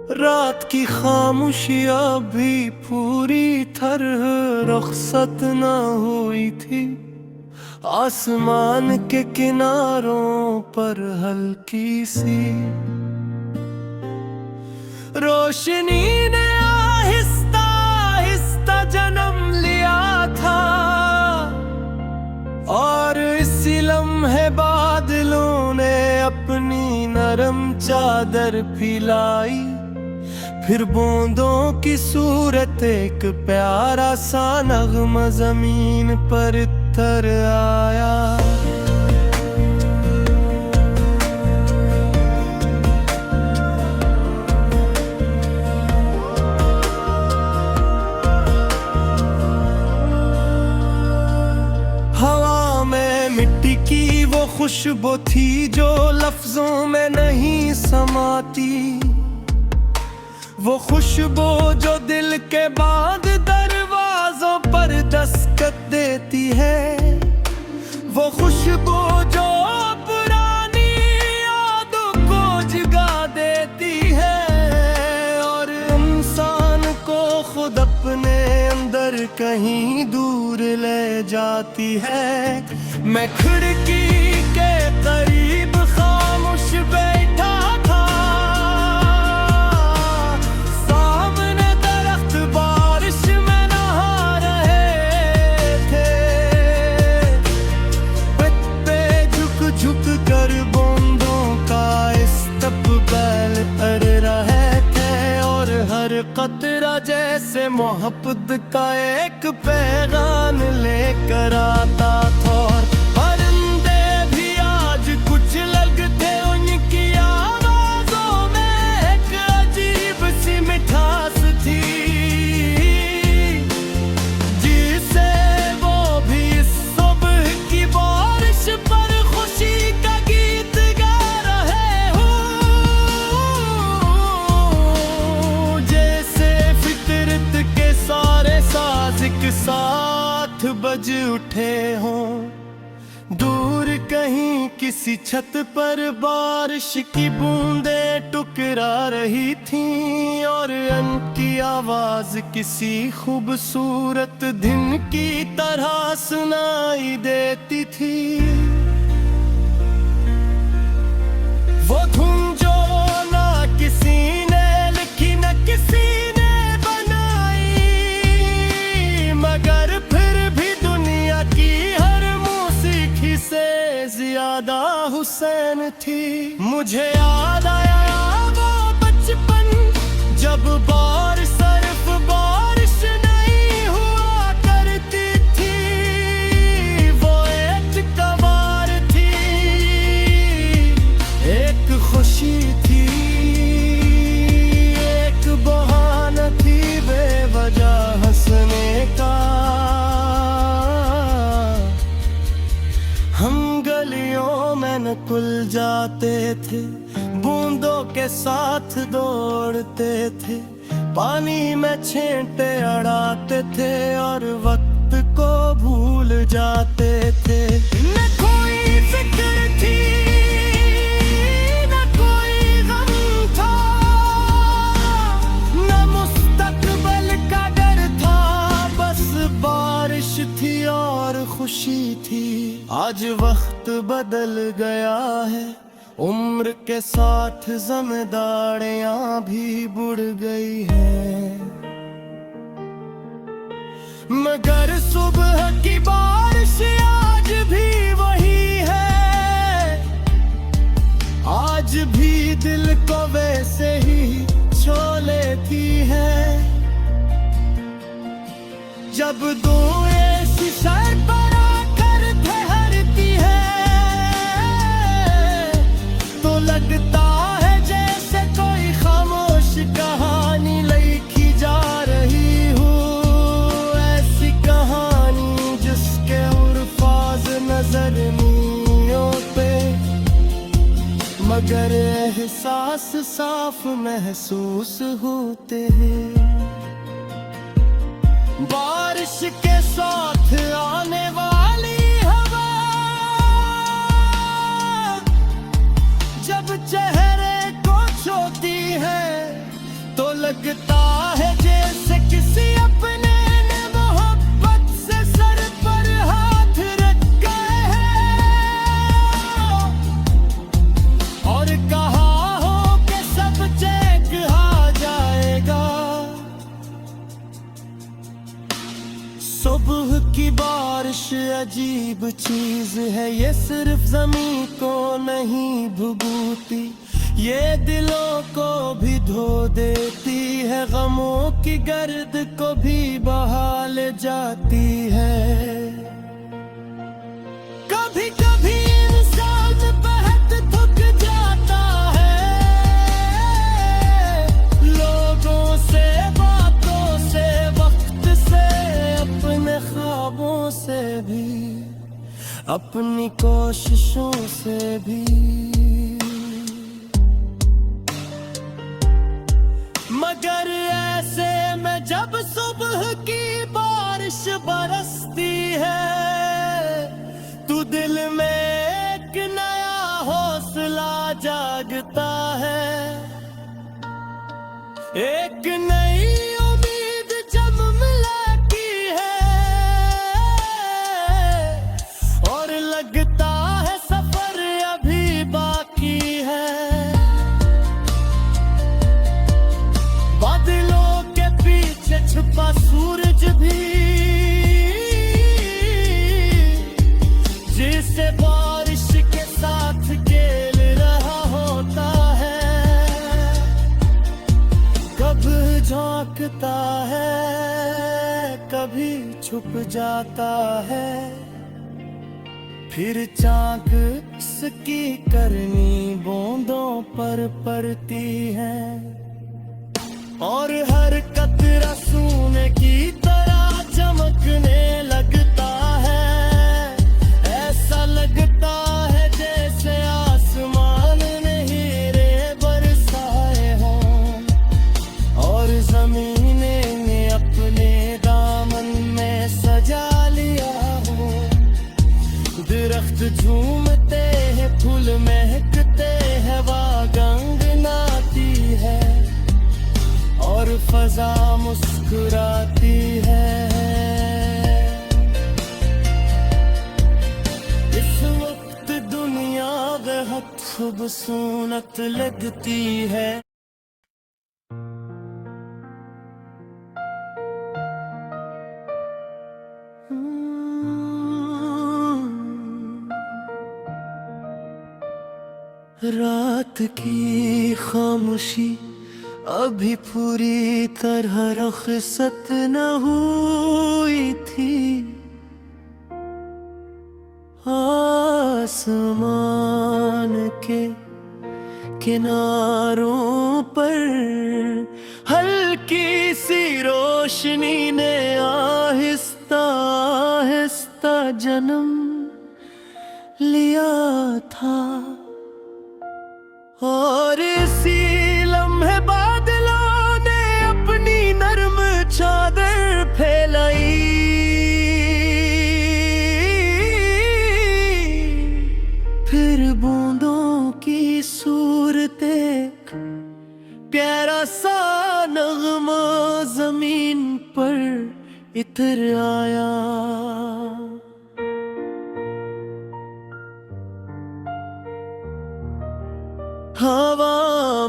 रात की खामोशियाँ भी पूरी तरह रुखसत न हुई थी। आसमान के किनारों पर हल्की सी रोशनी ने आहिस्ता आहिस्ता जन्म लिया था, और इसी लम्हे बादलों ने अपनी नरम चादर फैलाई। फिर बूंदों की सूरत एक प्यारा सा नगमा जमीन पर उतर आया। हवा में मिट्टी की वो खुशबू थी जो लफ्जों में नहीं समाती, वो खुशबू जो दिल के बाद दरवाजों पर दस्तक देती है, वो खुशबू जो पुरानी यादों को जगा देती है और इंसान को खुद अपने अंदर कहीं दूर ले जाती है। मैं खिड़की के करीब खामोश बैठा था, सामने दरख्त बारिश में नहा रहे थे। पत्ते झुक झुक कर बूंदों का इस्तकबाल कर रहे थे, और हर कतरा जैसे मोहब्बत का एक पैगाम लेकर आता था। परिंदे भी आज कुछ लगते उनकी आवाजों में एक अजीब सी मिठास थी, जिसे वो भी सुबह की बारिश पर खुशी का गीत गा रहे हो। जैसे फितरत के सारे साज एक साथ बज उठे हों। दूर कहीं किसी छत पर बारिश की बूंदें टुकरा रही थीं, और उनकी आवाज किसी खूबसूरत दिन की तरह सुनाई देती थी। वो धुन जो ना किसी ने लिखी न किसी ने बनाई, मगर फिर भी दुनिया की हर मौसीकी से ज्यादा हुसैन थी। मुझे याद आया वो बचपन जब बारिश सिर्फ बारिश नहीं हुआ करती थी। वो एक कवार थी, एक खुशी थी, एक बहाना थी बेवजह हंसने का। हम गलियों में निकल जाते थे, बूंदों के साथ दौड़ते थे, पानी में छींटे अड़ाते थे और वक्त को भूल जाते थे। न कोई फिक्र थी, न कोई गम था, न मुस्तकबिल का डर था, बस बारिश थी और खुशी थी। आज वक्त बदल गया है, उम्र के साथ जिम्मेदारियां भी बढ़ गई हैं, मगर सुबह की बारिश आज भी वही है। आज भी दिल को वैसे ही छू लेती है। जब दो ऐसी सर पर आकर ठहरती है, तो लगता है जैसे कोई खामोश कहानी लिखी जा रही हो। ऐसी कहानी जिसके अल्फाज नजर नहीं होते, मगर एहसास साफ महसूस होते हैं। बारिश के साथ आने वाली हवा जब चेहरे को छूती है तो लगता है जैसे किसी अपने ने मोहब्बत से सर पर हाथ रखा है और कहा हो कि सब चैक आ जाएगा। सुबह की बारिश अजीब चीज है, ये सिर्फ जमीन को नहीं भुगूती, ये दिलों को भी धो देती है, गमों की गर्द को भी बहा ले जाती है। कभी कभी इंसान बहुत थक जाता है, लोगों से, बातों से, वक्त से, अपने ख्वाबों से भी, अपनी कोशिशों से भी। मगर ऐसे में जब सुबह की बारिश बरसती है तो दिल में एक नया हौसला जागता है, एक नई उम्मीद जब मिलती है और लगता है सफर अभी बाकी है। बादलों के पीछे छुपा सूरज भी, जिसे बारिश के साथ खेल रहा होता है, कभी झांकता है, कभी छुप जाता है, फिर चाक इसकी करनी बूंदों पर पड़ती है और हर कतरा सोने की तरह चमकने लगता है। ऐसा लगता है जैसे आसमान ने हीरे बरसाए हों और जमीने ने अपने दामन में सजा लिया हो। दरख्त झूमते हैं, फूल महकते हैं, हवा गंगनाती है और फजा मुस्कुराती है। इस वक्त दुनिया बेहद खूबसूरत लगती है। रात की खामोशी अभी पूरी तरह रुखसत न हुई थी, आसमान के किनारों पर हल्की सी रोशनी ने आहिस्ता आहिस्ता जन्म लिया था और इसी लम्हे बादलों ने अपनी नर्म चादर फैलाई। फिर बूंदों की सूरत एक प्यारा सा नगमा जमीन पर इतर आया। हवा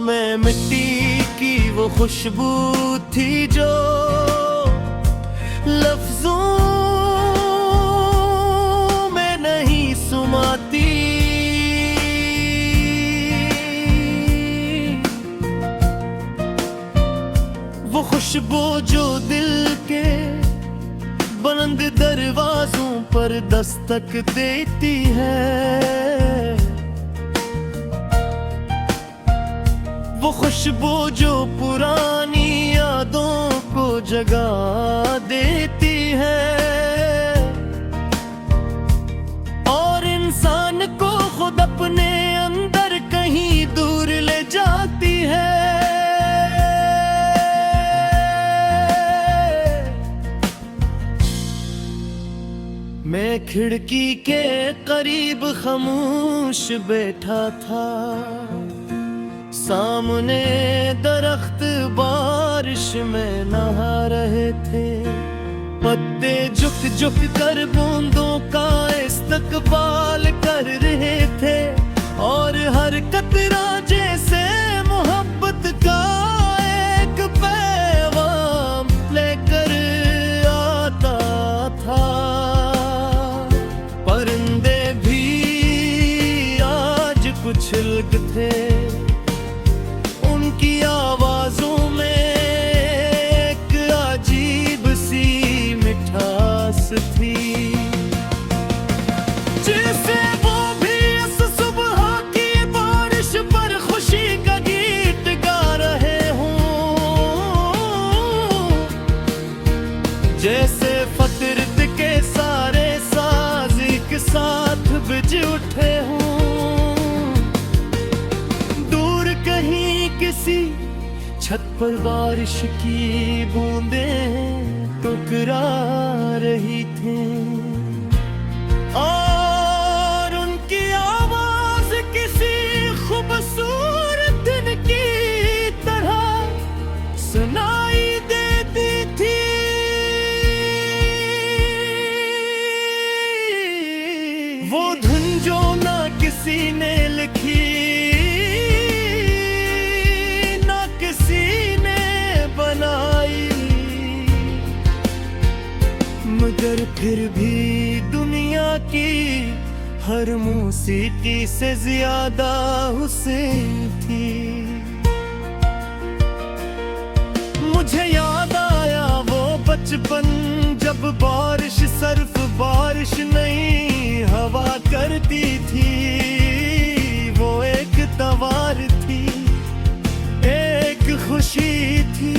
में मिट्टी की वो खुशबू थी जो लफ्जों में नहीं सुमाती। वो खुशबू जो दिल के बुलंद दरवाजों पर दस्तक देती है। वो खुशबू जो पुरानी यादों को जगा देती है और इंसान को खुद अपने अंदर कहीं दूर ले खिड़की के करीब खामोश बैठा था, सामने दरख्त बारिश में नहा रहे थे। पत्ते झुक झुक कर बूंदों का इस्तकबाल कर रहे थे, और हर कतरा जैसे मोहब्बत का एक पैगाम लेकर आता था। परिंदे भी आज कुछ अलग थे, उनकी आवाजों में एक अजीब सी मिठास थी, जिसे वो भी इस सुबह की बारिश पर खुशी का गीत गा रहे हों। जैसे फितरत के सारे साज एक साथ बज उठे हों। दूर कहीं किसी छत पर बारिश की बूंदें टकरा रही थी, और उनकी आवाज किसी खूबसूरत दिन की तरह सुनाई देती थी। वो धुन जो ना किसी ने लिखी, ना किसी ने बनाई, मगर फिर भी दुनिया की हर मौसीकी से ज्यादा उसे थी। मुझे याद आया वो बचपन, जब बारिश सिर्फ बारिश नहीं हवा करती थी। वो एक तवार थी, एक खुशी थी,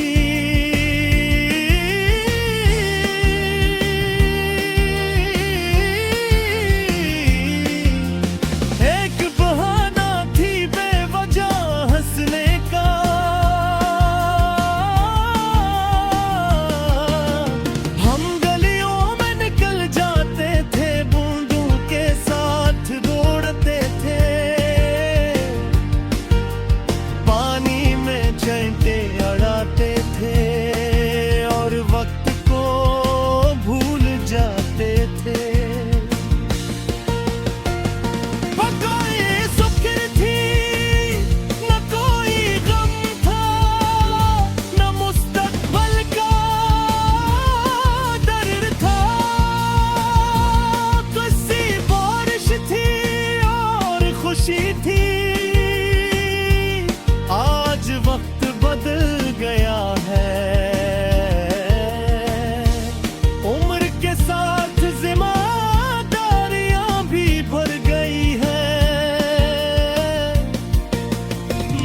थी। आज वक्त बदल गया है, उम्र के साथ जिम्मेदारियां भी भर गई है,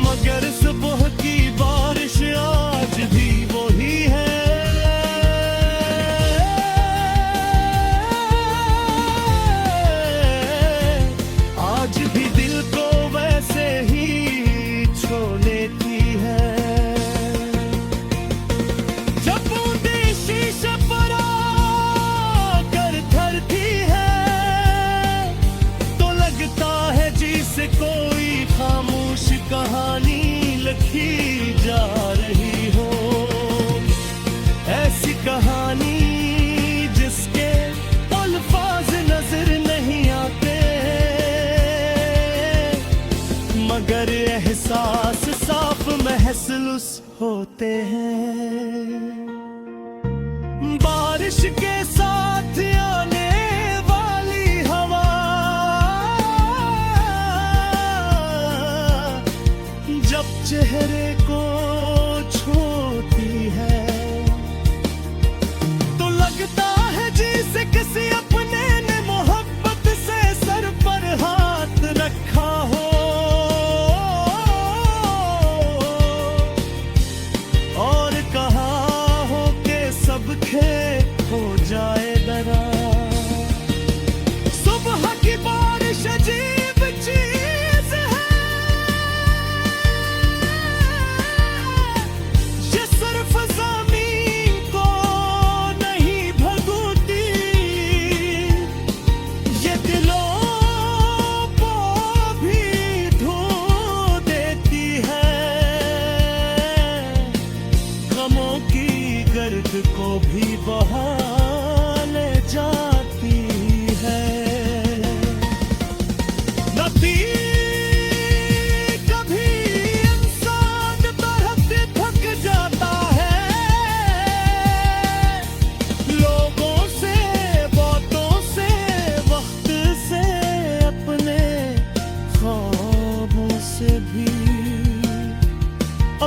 मगर सुबह की बारिश आज भी वही है। आज भी दिल को वैसे ही छू लेती है। जब बूंदे शीशे पर आकर धरती है, तो लगता है जिसे कोई खामोश कहानी लिखी जा रही हो। ऐसी कहानी जिसके अल्फाज नजर नहीं आते, मगर एहसास साफ महसूस होते हैं। बारिश के साथ आने वाली हवा जब चेहरे को छूती है, तो लगता है जैसे किसी अपने ने मोहब्बत से सर पर हाथ रखा हो, हो जाए दरा। सुबह की बारिश अजीब चीज है, बहा ले जाती है। नदी कभी इंसान तरफ थक जाता है, लोगों से, बातों से, वक्त से, अपने ख्वाबों से भी,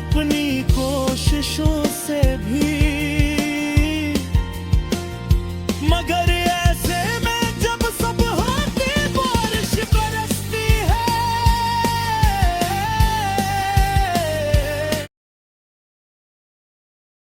अपनी कोशिशों से भी, मगर